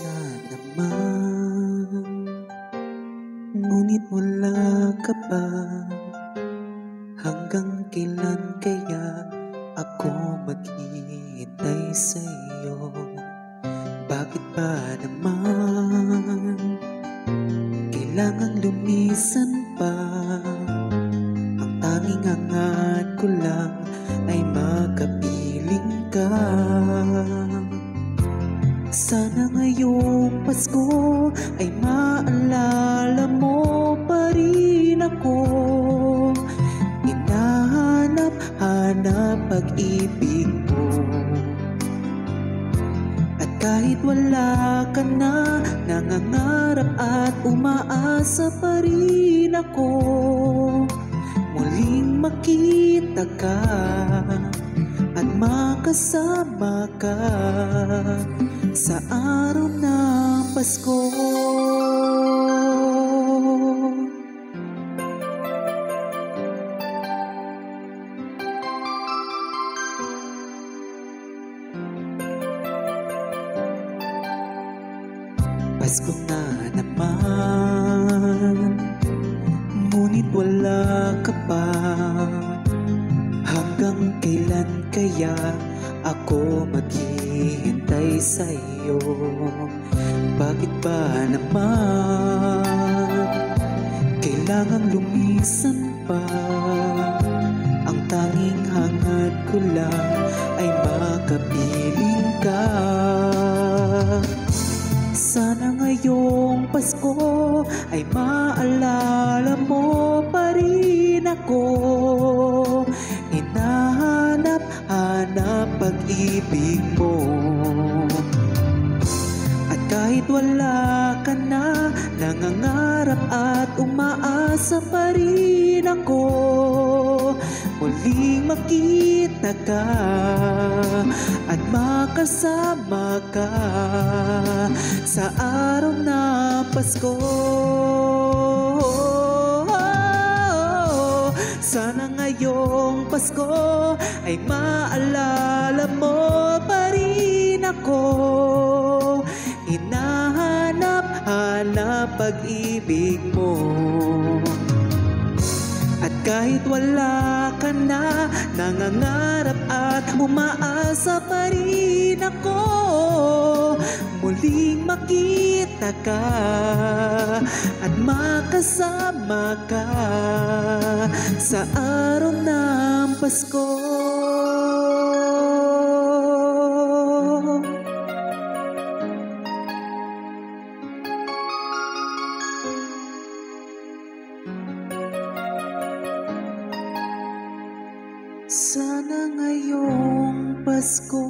na naman, ngunit wala ka pa. Hanggang kailan kaya ako maghihintay sa'yo? Bakit ba naman kailangang lumisan pa? Ang tanging hangad ko lang ay makapiling ka. Sana ngayong Pasko ay maalala mo pa rin ako. Hinahanap-hanap pag-ibig mo. At kahit wala ka na, nangangarap at umaasa pa rin ako. Muling makita ka at makasama ka sa araw ng Pasko. Pasko na naman, ngunit wala ka pa. Hanggang kailan kaya ako maghihintay sa'yo? Bakit ba naman kailangang lumisan pa? Ang tanging hangad ko lang ay makapiling ka. Sana ngayong Pasko ay maalala mo pa rin ako. Hinahanap-hanap pag-ibig mo. At kahit wala ka na, nangangarap at umaasa pa rin ako. Muling makita ka at makasama ka sa araw ng Pasko. Sana ngayong Pasko ay maalala mo pa rin ako. Hinahanap-hanap pag-ibig mo. At kahit wala ka na, nangangarap at umaasa pa rin ako. Muling makita ka at makasama ka sa araw ng Pasko. Sana ngayong Pasko